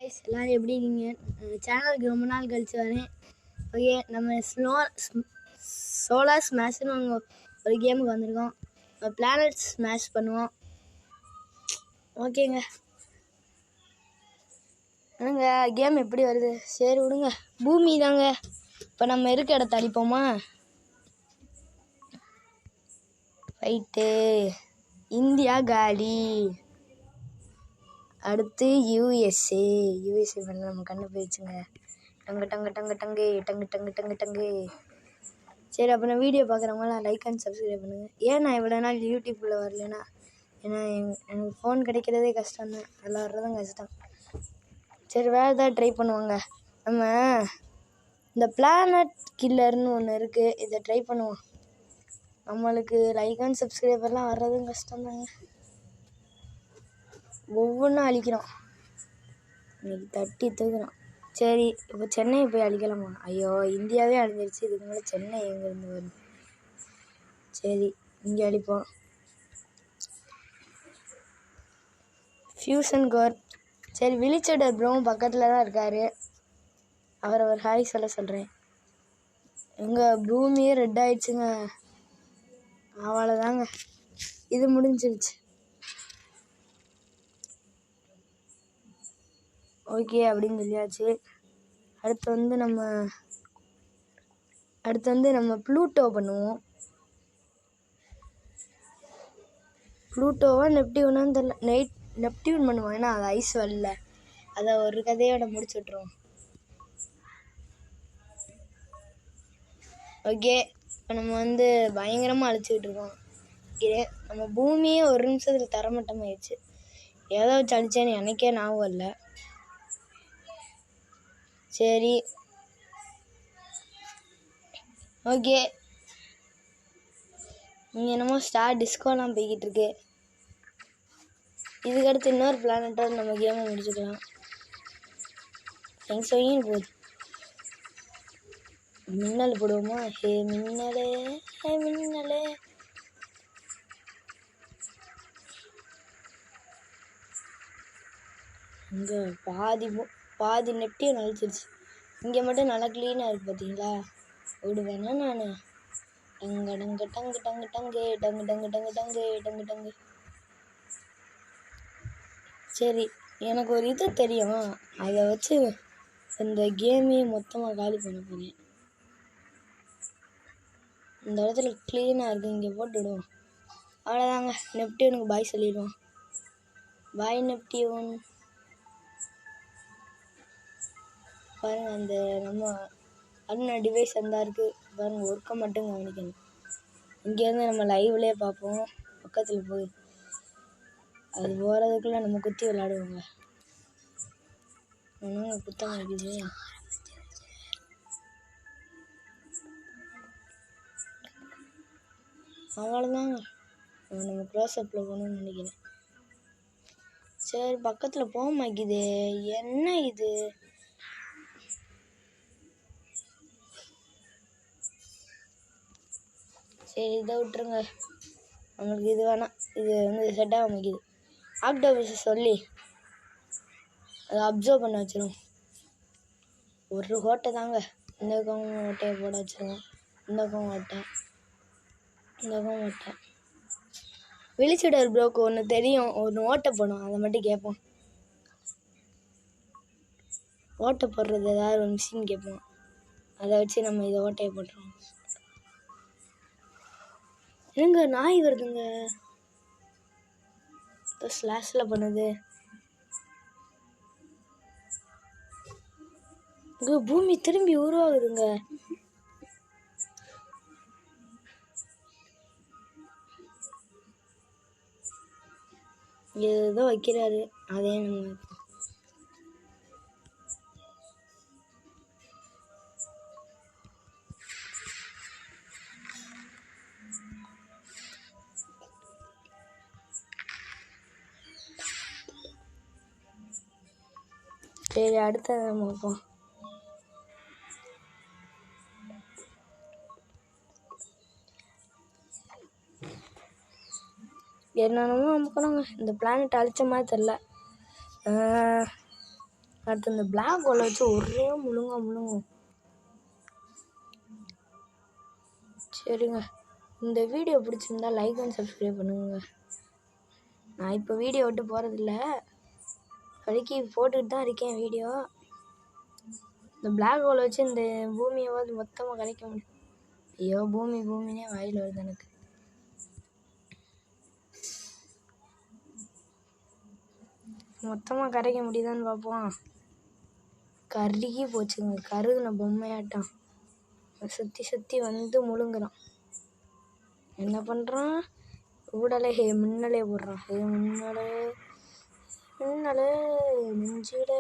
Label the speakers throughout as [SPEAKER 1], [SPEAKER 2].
[SPEAKER 1] எல்லோரும் எப்படி இருக்கீங்க? சேனலுக்கு ரொம்ப நாள் கழிச்சு வரேன். ஓகே, நம்ம சோலார் ஸ்மாஷ்னு ஒரு கேமுக்கு வந்திருக்கோம். பிளானட் ஸ்மாஷ் பண்ணுவோம். ஓகேங்க. என்னங்க கேம் எப்படி வருது? சரி விடுங்க. பூமி தாங்க. இப்போ நம்ம இருக்க இடத்த அடிப்போமா? ஃபைட்டு. இந்தியா காலி. அடுத்து யூஎஸ்ஏ பண்ண நம்ம கண்ணு போயிடுச்சுங்க. டங்கு டங்கு டங்கு டங்கு டங்கு டங்கு டங்கு டங்கு. சரி, அப்போ நான் வீடியோ பார்க்குறவங்களாம் லைக் அண்ட் சப்ஸ்கிரைப் பண்ணுங்கள். ஏன் நான் இவ்வளோ நாள் யூடியூப்பில் வரலன்னா, ஏன்னா எனக்கு ஃபோன் கிடைக்கிறதே கஷ்டம் தான், நல்லா வர்றதும் கஷ்டம். சரி, வேறு ஏதாவது ட்ரை பண்ணுவாங்க. நம்ம இந்த பிளானட் கில்லர்னு ஒன்று இருக்குது, இதை ட்ரை பண்ணுவோம். நம்மளுக்கு லைக் அண்ட் சப்ஸ்கிரைபர்லாம் வர்றதும் கஷ்டம்தாங்க. ஒவ்வொன்றும் அழிக்கிறோம், இன்னைக்கு தட்டி தூக்குறோம். சரி, இப்போ சென்னையை போய் அழிக்கலாமா? ஐயோ, இந்தியாவே அழிஞ்சிருச்சு, இதுக்கு மேலே சென்னை எங்கேருந்து வரும்? சரி, இங்கே அழிப்போம். Fusion core. சரி, விழிச்சடர் ப்ரோவும் பக்கத்தில் தான் இருக்கார். அவரை ஒரு ஹாய் சொல்கிறேன். எங்கள் பூமியே ரெட் ஆயிடுச்சுங்க. அவ்வளோதாங்க, இது முடிஞ்சிருச்சு. ஓகே அப்படின்னு சொல்லியாச்சு. அடுத்து வந்து நம்ம ப்ளூட்டோ பண்ணுவோம். ப்ளூட்டோவா நெப்டியூனான்னு தெரியல. நெப்டியூன் பண்ணுவோம், ஏன்னா அது ஐஸ் வரல. அதை ஒரு கதையோட முடிச்சு விட்ருவோம். ஓகே, இப்போ நம்ம வந்து பயங்கரமாக அழிச்சிக்கிட்டு இருக்கோம். நம்ம பூமியே ஒரு நிமிஷத்தில் தரமட்டமாயிடுச்சு. ஏதோ வச்சு அழிச்சேன்னு எனக்கே ஞாபகம் இல்லை. சரி, ஓகே. இங்கே என்னமோ ஸ்டார் டிஸ்கோலாம் போய்கிட்டு இருக்கு. இதுக்கடுத்து இன்னொரு பிளானட்டோட நம்ம கேமை முடிச்சுக்கலாம். எங்க போகுது. மின்னல் போடுவோமா? ஹே மின்னலே, ஹே மின்னலே. இங்கே பாதி நெப்டியூன் அழிச்சிருச்சு. இங்கே மட்டும் நல்லா க்ளீனாக இருக்குது பார்த்தீங்களா? விடுவேன்னா நான் டங்கு டங்கு டங்கு டங்கு டங்கு டங்கு டங்கு டங்கு டங்கு டங்கு டங்கு. சரி, எனக்கு ஒரு இது தெரியும், அதை வச்சு இந்த கேமையே மொத்தமாக காலி பண்ண போகிறேன். இந்த இடத்துல க்ளீனாக இருக்குது, இங்கே போட்டு விடுவோம். அவ்வளோதாங்க, நெப்டியூனுக்கு பாய் சொல்லிடுவோம். பாய் நெப்டியூன். பாருங்கள், அந்த நம்ம அண்ணன் டிவைஸ் அந்த இருக்குது பாருங்கள், ஒர்க்கை மட்டும் கவனிக்கணும். இங்கேருந்து நம்ம லைவ்லேயே பார்ப்போம். பக்கத்தில் போய் அது போகிறதுக்குள்ளே நம்ம குத்தி விளையாடுவோங்க. ஒன்றும் குத்த மாட்டேங்குது. அவ்வளோதாங்க, நம்ம க்ளோஸ்அப்பில் போகணும்னு நினைக்கிறேன். சரி, பக்கத்தில் போக மாட்டேங்குது, என்ன இது? சரி, இதை விட்டுருங்க, நம்மளுக்கு இது வேணாம். இது வந்து செட்டாக மாட்டேங்குது. ஆக்டோபஸை சொல்லி அதை அப்சர்வ் பண்ண வச்சிருவோம். ஒரு ஓட்டை தாங்க, இந்த பக்கம் ஓட்டையை போட வச்சுருவோம். இந்த பக்கம் ஓட்டை, இந்த பக்கம் ஓட்டை. விழிச்சிடர் ப்ரோக்கு ஒன்று தெரியும், ஒன்று ஓட்டை போடும், அதை மட்டும் கேட்போம். ஓட்டை போடுறது ஏதாவது ஒரு மிஷின் கேட்போம், அதை வச்சு நம்ம இதை ஓட்டையை போட்டுருவோம். என்னங்க நாய் வருதுங்க, ஸ்லாஷில் பண்ணுது. இங்கே பூமி திரும்பி உருவாகுதுங்க. ஏதோ வைக்கிறாரு, அதே நம்ம சரி, அடுத்தது நம்ம வைப்போம். என்னென்னமோ அமுக்கணுங்க, இந்த பிளானட் அழிச்ச மாதிரி தெரில. அடுத்து இந்த பிளாக் ஹோலை வச்சு ஒரே முழுங்கும். சரிங்க, இந்த வீடியோ பிடிச்சிருந்தா லைக் அண்ட் சப்ஸ்கிரைப் பண்ணுங்க. நான் இப்போ வீடியோ விட்டு போகிறதில்ல, வரைக்கு போட்டுக்கிட்டு தான் இருக்கேன் வீடியோ. இந்த பிளாக் ஹோலை வச்சு இந்த பூமியாவது மொத்தமாக கரைக்க முடியும். ஐயோ, பூமினே வாயில் வருது எனக்கு. மொத்தமாக கரைக்க முடியுதான்னு பார்ப்போம். கருகி போச்சுங்க, கருகுன பொம்மையாட்டம் சுற்றி வந்து முழுங்குறான். என்ன பண்ணுறான்? ஊடலை மின்னலே போடுறான். மின்னலே நெஞ்சிட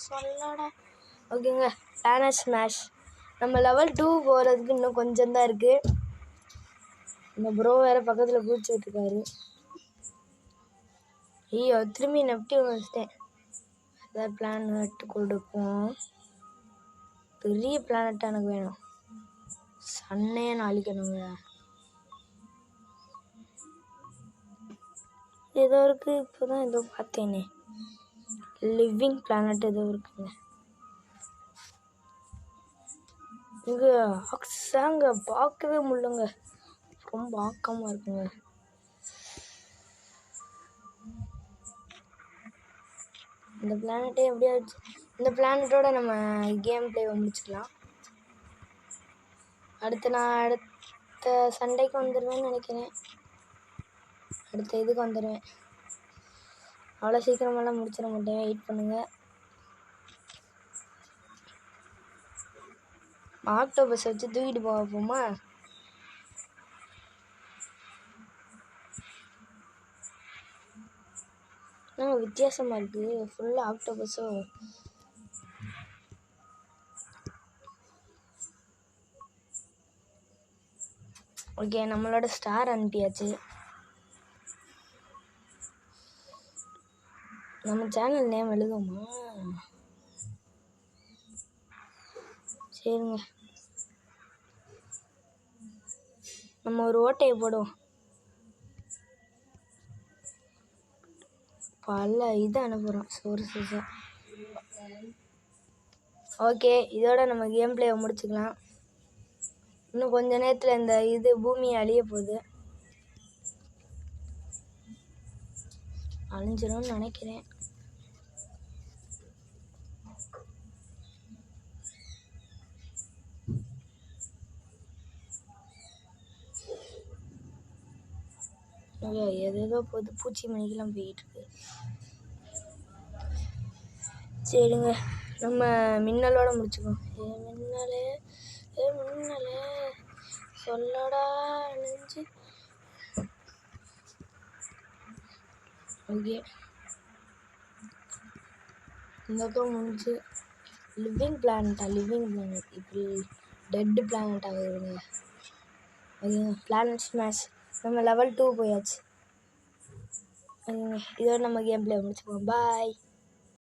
[SPEAKER 1] சொல்லடா. ஓகேங்க, பிளானட் ஸ்மாஷ். நம்ம லெவல் 2 போகிறதுக்கு இன்னும் கொஞ்சம் தான் இருக்குது. இந்த ப்ரோ வேறு பக்கத்தில் குதிச்சுக்கிட்டு இருக்காரு. ஐயோ, திரும்பி நெப்டி வச்சிட்டேன். அதான் பிளானட் கொடுப்போம். பெரிய பிளானட்டாக எனக்கு வேணும். சன்னையே நான் அழிக்கணுங்க. ஏதோ இருக்குது, இப்போ தான் ஏதோ பார்த்தேனே, லிவிங் பிளானட் ஏதோ இருக்குங்க. இங்கே அக்ஸாங்க பார்க்கவே முடியலங்க, ரொம்ப ஆக்கமாக இருக்குங்க. இந்த பிளானட்டே எப்படியாச்சு, இந்த பிளானட்டோட நம்ம கேம் பிளேவை முடிச்சுக்கலாம். அடுத்த சண்டைக்கு வந்துடுவேன்னு நினைக்கிறேன். அடுத்த இதுக்கு வந்துடுவேன். அவ்வளோ சீக்கிரமெல்லாம் முடிச்சிட மாட்டேன், வெயிட் பண்ணுங்கள். ஆக்டோபஸ் வச்சு தூக்கிட்டு போவோமா? வித்தியாசமாக இருக்குது, ஃபுல்லாக ஆக்டோபஸும். ஓகே, நம்மளோட ஸ்டார் அனுப்பியாச்சு. நம்ம சேனல் நேம் எழுதுமா? சரிங்க, நம்ம ஒரு ஓட்டையை போடுவோம். பல இது அனுப்புகிறோம் சோர்ஸஸாக. ஓகே, இதோட நம்ம கேம் பிளேவை முடிச்சுக்கலாம். இன்னும் கொஞ்ச நேரத்தில் இந்த இது பூமியை அழிய போகுது. அழிஞ்சிரும்னு நினைக்கிறேன். ஏதேதோ போது, பூச்சி மணிக்கெல்லாம் போயிட்டு இருக்கு. சரிங்க, நம்ம மின்னலோட முடிச்சுக்கோம். மின்னலே சொல்லடா நெஞ்சு. ஓகே, இந்த முடிஞ்சு. லிவிங் பிளானட் இப்படி டெட் பிளானட் ஆகுதுங்க. ஓகேங்க, பிளானட் ஸ்மாஷ். நம்ம லெவல் 2 போயாச்சு. ஓகேங்க, இதோட நம்ம கேம் பிளே முடிச்சுக்கோம். பாய்.